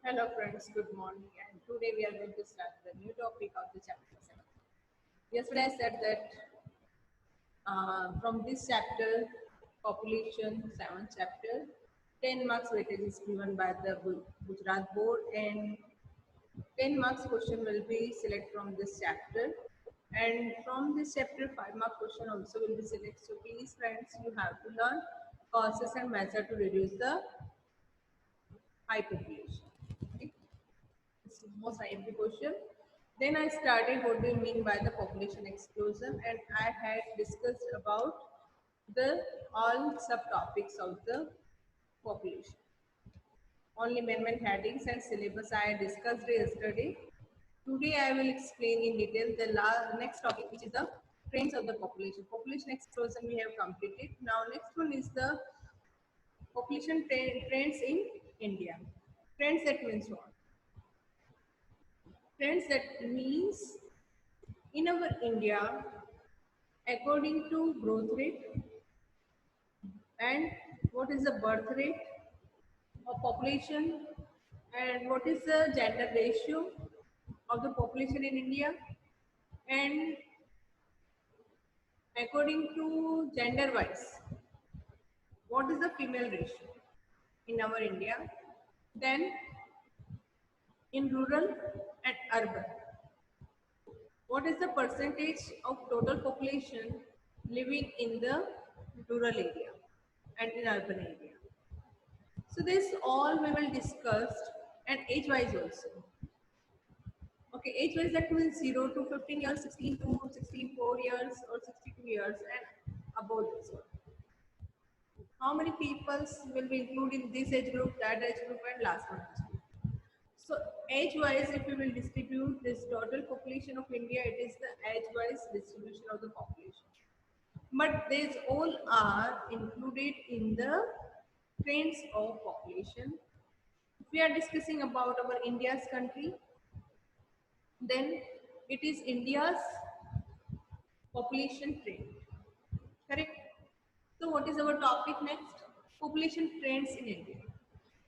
Hello friends, good morning, and today we are going to start the new topic of the chapter 7. Yesterday I said that from this chapter, population 7th chapter, 10 marks weightage is given by the Gujarat board and 10 marks question will be select from this chapter, and from this chapter 5 mark question also will be select. So please friends, you have to learn causes and method to reduce the high population. Okay? It's the most IMP question. Then I started what do you mean by the population explosion, and I had discussed about the all subtopics of the population. Only main headings and syllabus I discussed yesterday. Today I will explain in detail the next topic, which is the trends of the population. Population explosion we have completed. Now next one is the population trends in India. Trends, that means what? Trends, that means in our India, according to growth rate and what is the birth rate of population and what is the gender ratio of the population in India, and according to gender wise, what is the female ratio in our India, then in rural and urban, what is the percentage of total population living in the rural area and in urban area. So this all we will discuss, and age wise also. Okay, age wise that means 0 to 15 years, 16 to 64 years or 62 years and above this one. How many people will be included in this age group, that age group and last one age group. So age wise, if we will distribute this total population of India, it is the age wise distribution of the population. But these all are included in the trends of population. If we are discussing about our India's country, then it is India's population trend. Correct? So what is our topic next? Population trends in India.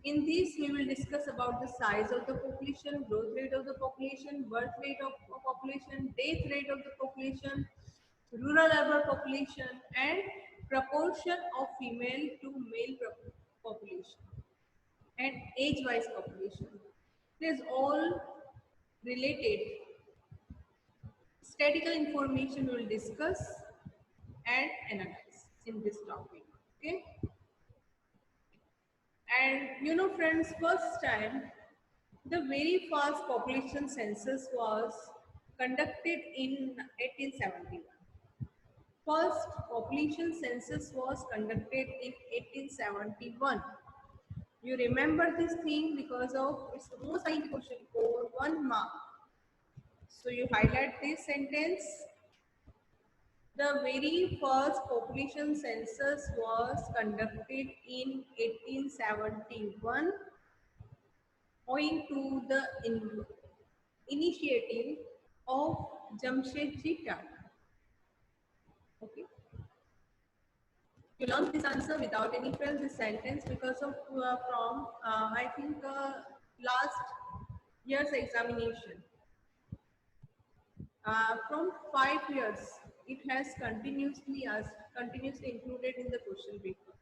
In this, we will discuss about the size of the population, growth rate of the population, birth rate of population, death rate of the population, rural urban population, and proportion of female to male population, and age-wise population. This all related statistical information we will discuss and analyze in this topic. Okay. And friends, first time the very first population census was conducted in 1871. First population census was conducted in 1871. You remember this thing because of it's the most IMP question for 1 mark. So you highlight this sentence. The very first population census was conducted in 1871 owing to the initiative of Jamshedji Tata. Okay. You learn this answer without any fail this sentence because of from I think last year's examination. From 5 years, it has continuously included in the question paper.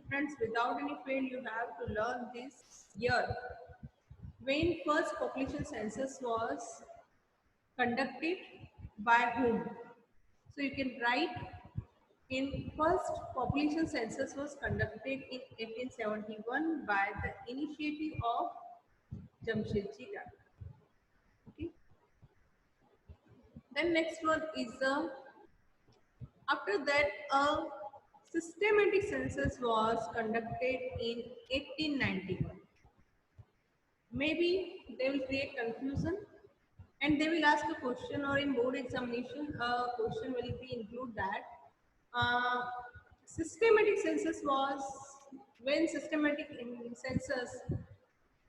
Friends, without any fail, you have to learn this year. When first population census was conducted by whom? So you can write in first population census was conducted in 1871 by the initiative of Jamshedji Tata. Okay. Then next one is after that a systematic census was conducted in 1891. Maybe they will create confusion and they will ask a question, or in board examination a question will be include that systematic census was when systematic census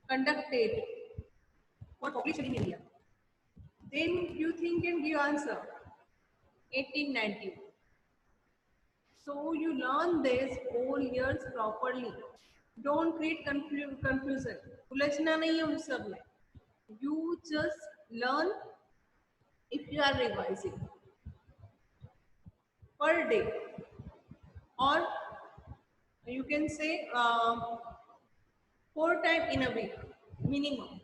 conducted for population in India. Then you think and give answer 1891. So you learn this 4 years properly. Don't create confusion. उलझना नहीं है उन सब में. You just learn if you are revising per day, or you can say 4 times in a week minimum.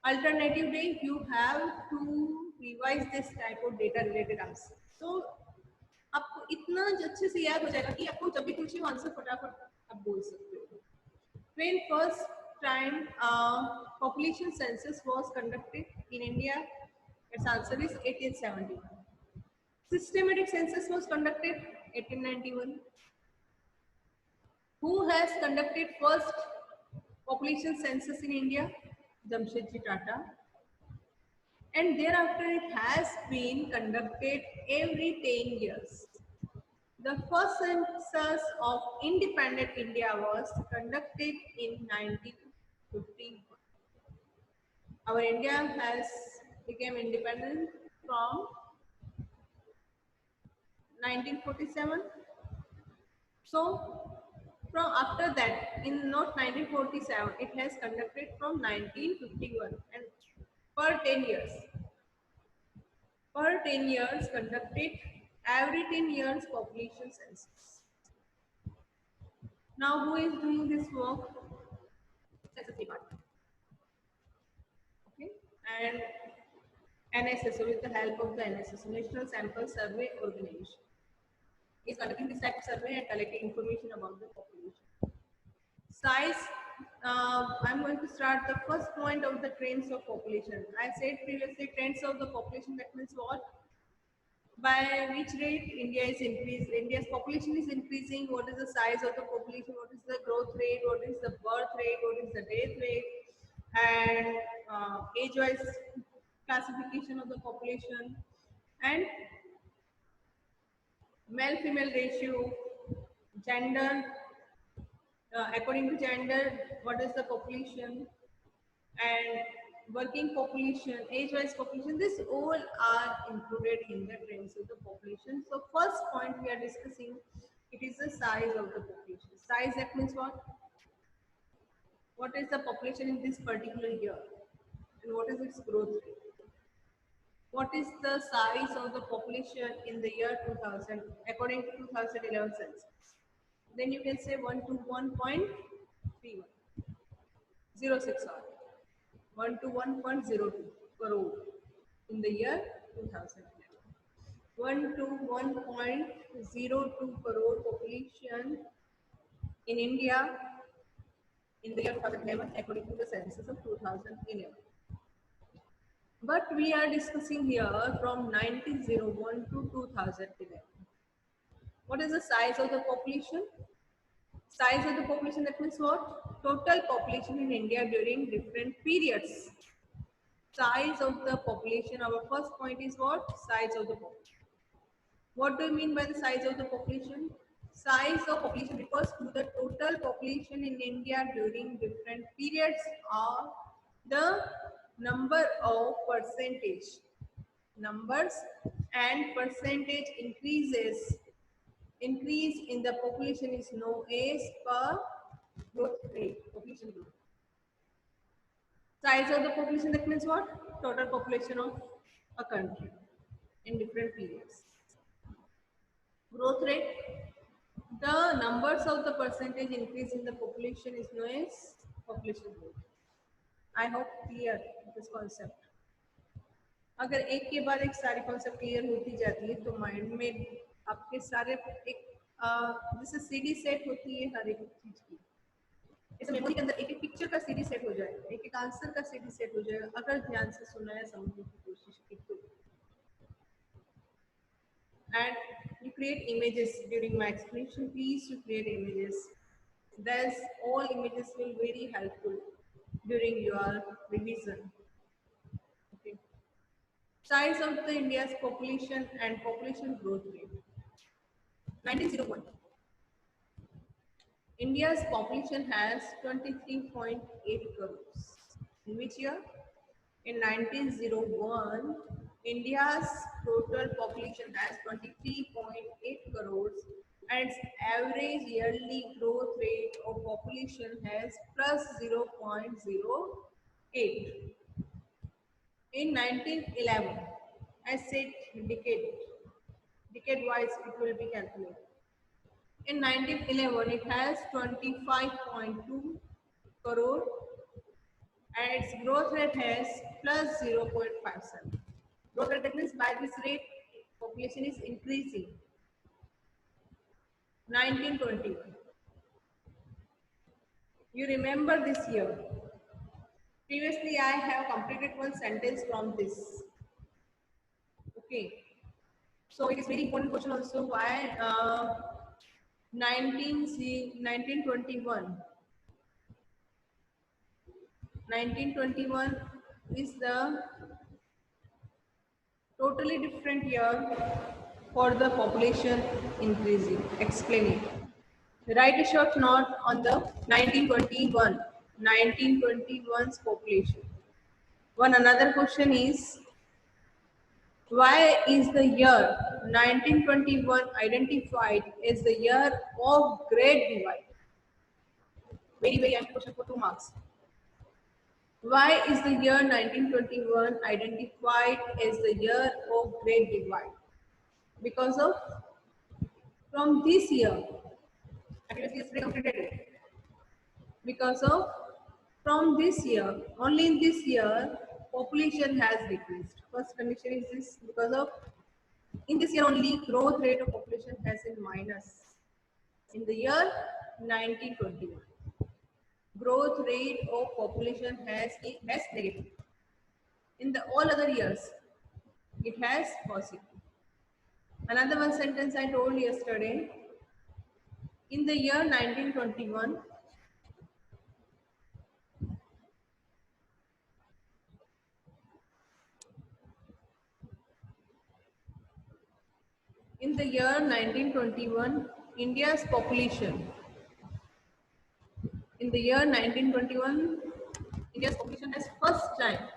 Alternative day, you have to revise this type of data related answer. So आपको इतना अच्छे से याद हो जाएगा कि आपको जब भी पूछे आंसर फटाफट आप बोल सकते हो. When first time population census was conducted in India, its answer is 1871. Systematic census was conducted 1891. Who has conducted first population census in India? Jamshedji Tata. And thereafter it has been conducted every 10 years. The first census of independent India was conducted in 1951. Our India has become independent from 1947. So from after that, in not 1947, it has conducted from 1951 and per 10 years. Per 10 years conducted every 10 years population census. Now who is doing this work? Census department. Okay, and NSS with the help of the NSS, National Sample Survey Organization, is conducting this type of survey and collecting information about the population. Size. I'm going to start the first point of the trends of population. I said previously trends of the population, that means what? By which rate India is increasing, India's population is increasing, what is the size of the population, what is the growth rate, what is the birth rate, what is the death rate, and age-wise classification of the population, and male-female ratio, gender, according to gender, what is the population, and working population, age-wise population, this all are included in the trends of the population. So first point we are discussing, it is the size of the population. Size, that means what? What is the population in this particular year? And what is its growth rate? What is the size of the population in the year 2000 according to 2011 census? Then you can say 1 to 1.31, 06 or 1 to 1.02 crore in the year 2011. 1 to 1.02 crore population in India in the year 2011 according to the census of 2011. But we are discussing here from 1901 to 2011. What is the size of the population? Size of the population, that means what? Total population in India during different periods. Size of the population, our first point is what? Size of the population. What do you mean by the size of the population? Size of population refers to the total population in India during different periods or the number of percentage. Numbers and percentage increase in the population is known as per growth rate, population growth. Size of the population, that means what? Total population of a country in different periods. Growth rate, the numbers of the percentage increase in the population is known as population growth. I hope clear this concept. अगर एक के बाद एक सारी concept clear होती जाती है तो माइंड में आपके सारे एक जैसे सीडी सेट होती है हर एक चीज की, इस मेमोरी के अंदर एक एक पिक्चर का सीडी सेट हो जाएगा, एक एक आंसर का सीडी सेट हो जाएगा अगर ध्यान से सुना है, समझने की कोशिश की तो. And you create images during my explanation. Please you create images. Thus all images will be very helpful during your revision. Okay. Size of the India's population and population growth rate. 1901. India's population has 23.8 crores. In which year? In 1901, India's total population has 23.8 crores and its average yearly growth rate of population has plus 0.08. In 1911, I said decade wise it will be calculated. In 1911, it has 25.2 crore and its growth rate has plus 0.57. Growth rate, that means by this rate, population is increasing. 1921. You remember this year. Previously, I have completed one sentence from this. Okay. So it is very important question also why 1921 1921 is the totally different year for the population increasing. Explain it. Write a short note on the 1921. 1921's population. One another question is why is the year 1921 identified as the year of Great Divide? Very important question for 2 marks. Why is the year 1921 identified as the year of Great Divide? Because of from this year, because of from this year, only in this year, population has decreased. First condition is this because of in this year only growth rate of population has been minus. In the year 1921, growth rate of population has negative. In the all other years, it has positive. Another one sentence I told yesterday. In the year 1921, in the year 1921, India's population. In the year 1921, India's population has first time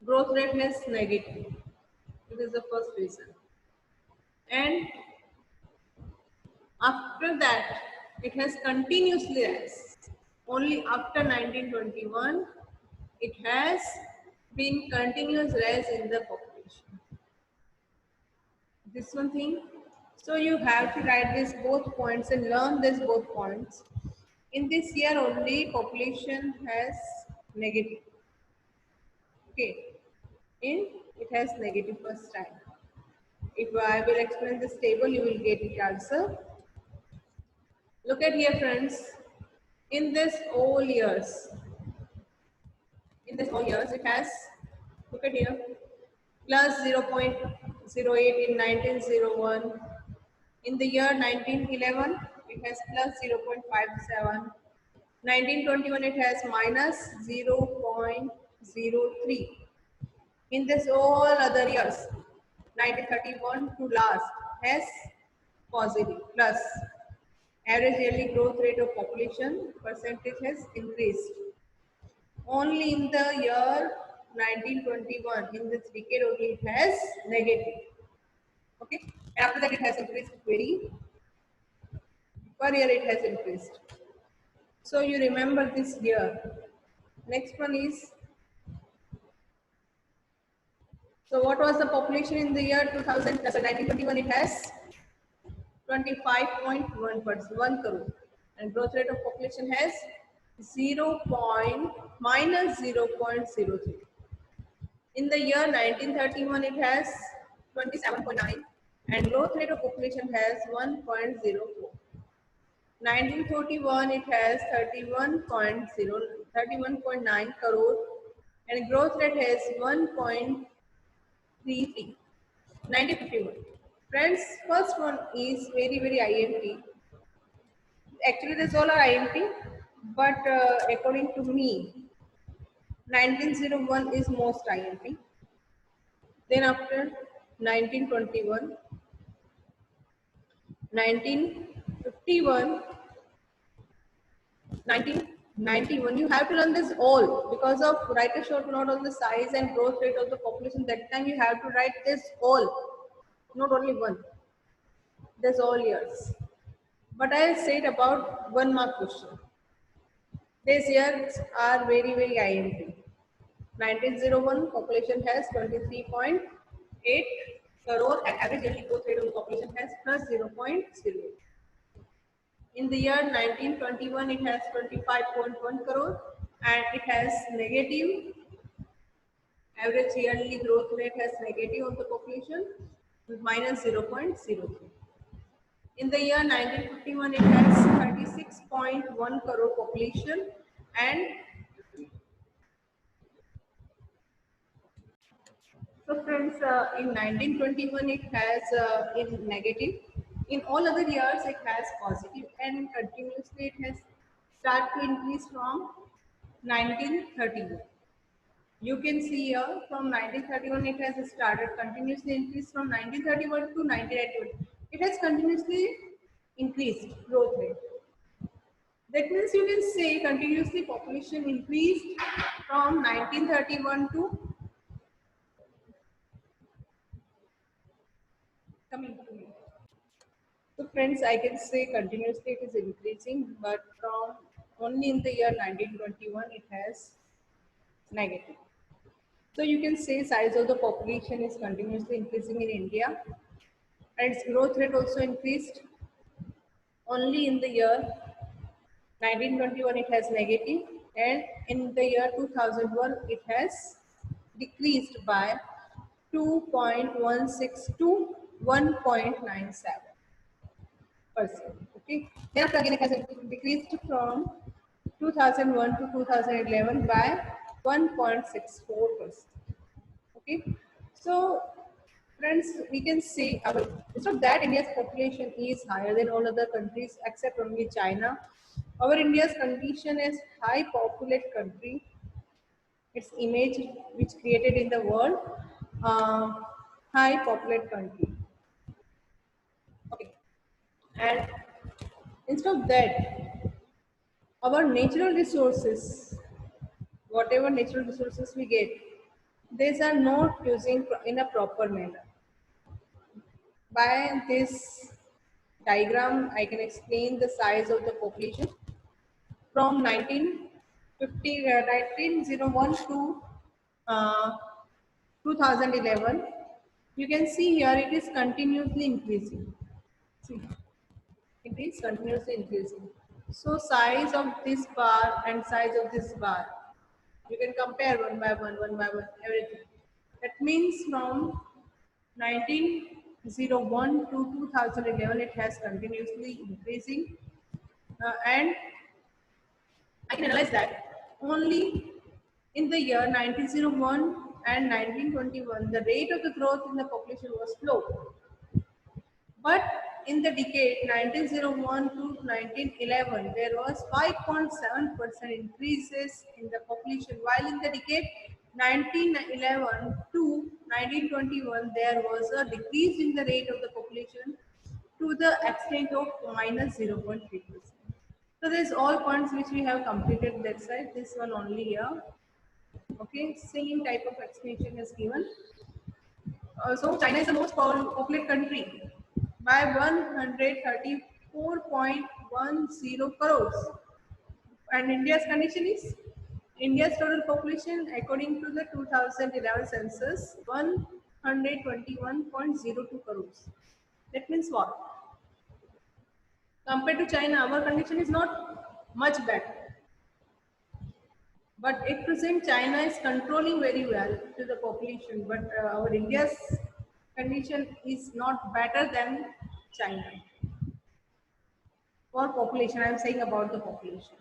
growth rate is negative. It is the first reason. And after that, it has continuously rise. Only after 1921, it has been continuous rise in the population. This one thing. So you have to write these both points and learn these both points. In this year only, population has negative. Okay. It has negative first time. If I will explain this table, you will get the answer. Look at here, friends. In this all years, it has, look at here, plus 0.08 in 1901. In the year 1911, it has plus 0.57. 1921, it has minus 0.03. In this all other years, 1931 to last has positive plus. Average yearly growth rate of population percentage has increased. Only in the year 1921, in this decade only it has negative. Okay. After that it has increased very. Per year it has increased. So you remember this year. Next one is, so what was the population in the year 2000? So 1921 it has 25.1%, 1 crore, and growth rate of population has minus 0.03. In the year 1931 it has 27.9 and growth rate of population has 1.04. 1941 it has 31.9 crore and growth rate has 1.33. 1951. Friends, first one is very IMP. Actually, this all are IMP, but according to me, 1901 is most IMP. Then after 1921, 1951, 1991, you have to learn this all because of write a short note on the size and growth rate of the population. That time you have to write this all, not only one. That's all years. But I said about 1 mark question. These years are very IMP. 1901 population has 23.8 crore and average yearly growth rate of the population has plus 0.08. In the year 1921 it has 25.1 crore and it has negative average yearly growth rate has negative of the population minus 0.03. In the year 1951 it has 36.1 crore population and so friends, in 1921 it has in negative. In all other years it has positive and continuously it has started to increase from 1931. You can see here from 1931 it has started continuously increase from 1931 to 1991. It has continuously increased growth rate. That means you can say continuously population increased from 1931 to coming to me. So friends, I can say continuously it is increasing, but from only in the year 1921 it has negative. So you can say size of the population is continuously increasing in India and its growth rate also increased. Only in the year 1921 it has negative and in the year 2001 it has decreased by 2.16 to 1.97%. Okay. Thereafter again it has decreased from 2001 to 2011 by 1.64%. Okay. So friends, we can see our instead of that India's population is higher than all other countries except only China. Our India's condition is high populate country. Its image which created in the world, uh, high populate country. Okay, and instead of that, our natural resources, whatever natural resources we get, these are not using in a proper manner. By this diagram, I can explain the size of the population from 1901 to uh, 2011. You can see here it is continuously increasing. See, it is continuously increasing. So size of this bar and size of this bar, you can compare one by one, everything. That means from 1901 to 2011, it has continuously increasing, and I can analyze that only in the year 1901 and 1921, the rate of the growth in the population was slow. But in the decade 1901 to 1911, there was 5.7% increases in the population, while in the decade 1911 to 1921, there was a decrease in the rate of the population to the extent of minus 0.3%. So there's all points which we have completed that side. This one only here. Okay, same type of explanation is given. So China is the most populous country by 134.10 crores. And India's condition is India's total population according to the 2011 census 121.02 crores. That means what? Compared to China, our condition is not much better. But at present, China is controlling very well to the population. But our India's condition is not better than China. For population, I am saying about the population.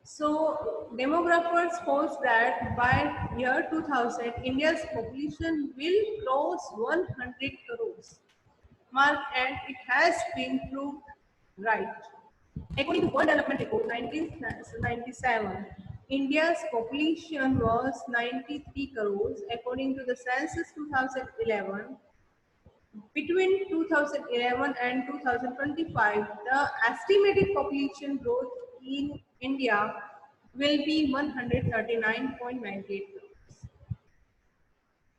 So demographers forecast that by year 2000, India's population will cross 100 crores mark, and it has been proved right. According to World Development Report 1997, India's population was 93 crores. According to the census 2011, between 2011 and 2025, the estimated population growth in India will be 139.98 crores.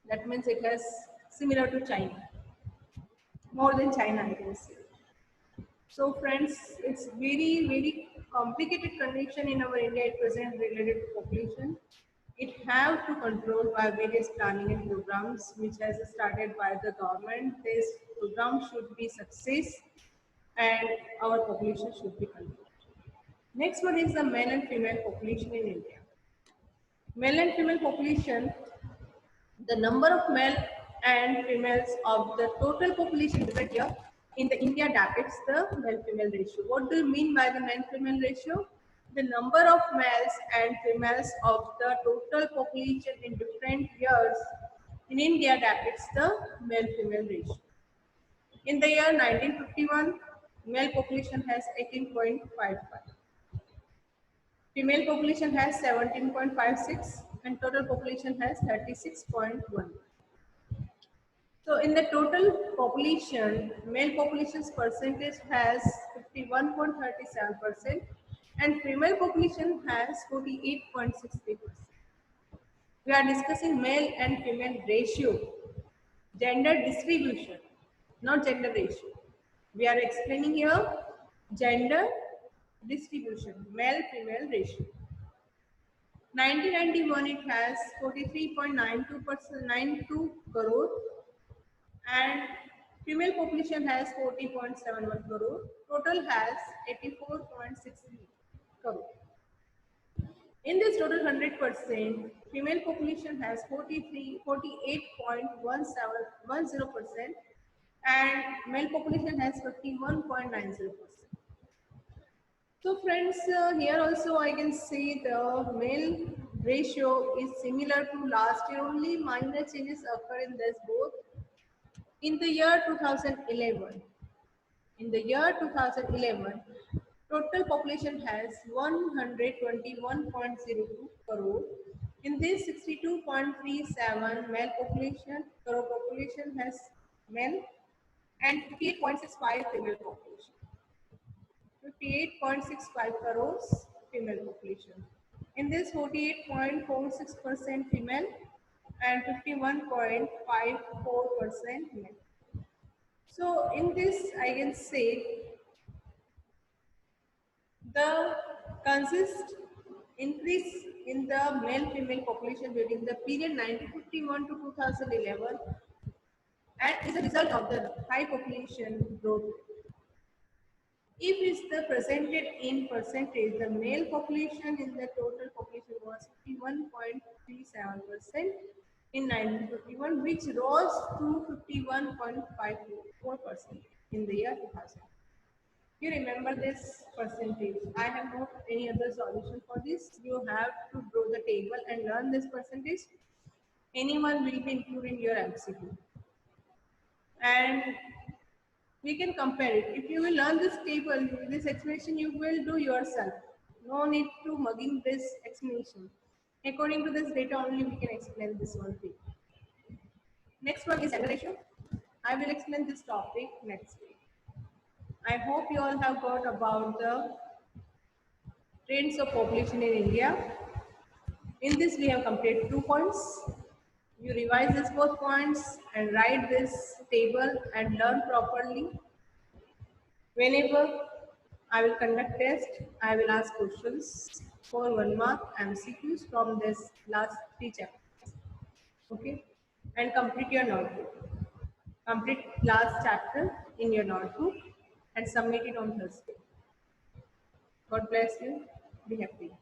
That means it has similar to China, more than China, I can say. So friends, it's very complicated condition in our India at present related to population. It have to control by various planning and programs which has started by the government. This program should be success and our population should be controlled. Next one is the male and female population in India. Male and female population, the number of male and females of the total population different here in the India depicts the male-female ratio. What do you mean by the male-female ratio? The number of males and females of the total population in different years in India depicts the male-female ratio. In the year 1951, male population has 18.55. Female population has 17.56 and total population has 36.1. So in the total population, male population's percentage has 51.37% and female population has 48.63%. We are discussing male and female ratio, gender distribution, not gender ratio. We are explaining here gender distribution, male-female ratio. 1991 it has 43.92%, 92 crore and female population has 40.71 crore. Total has 84.63 crore. In this total 100%, female population has 48.10% and male population has 51.90%. So friends, here also I can say the male ratio is similar to last year, only minor changes occur in this both. In the year 2011, total population has 121.02 crore. In this 62.37 male population, crore population has male and 58.65 female population. 58.65 crores female population. In this 48.46% female and 51.54% male. So in this I can say the consist increase in the male female population during the period 1951 to 2011 and is a result of the high population growth. If it's the presented in percentage, the male population in the total population was 51.37% in 1951, which rose to 51.54% in the year 2000. You remember this percentage. I have not any other solution for this. You have to draw the table and learn this percentage. Anyone will be included in your MCQ. And we can compare it. If you will learn this table, this explanation you will do yourself. No need to mugging this explanation. According to this data only we can explain this one thing. Next one is gender ratio. I will explain this topic next week. I hope you all have got about the trends of population in India. In this we have completed 2 points. You revise these both points and write this table and learn properly. Whenever I will conduct test, I will ask questions for 1 mark MCQs from this last 3 chapters. Okay, and complete your notebook. Complete last chapter in your notebook and submit it on Thursday. God bless you. Be happy.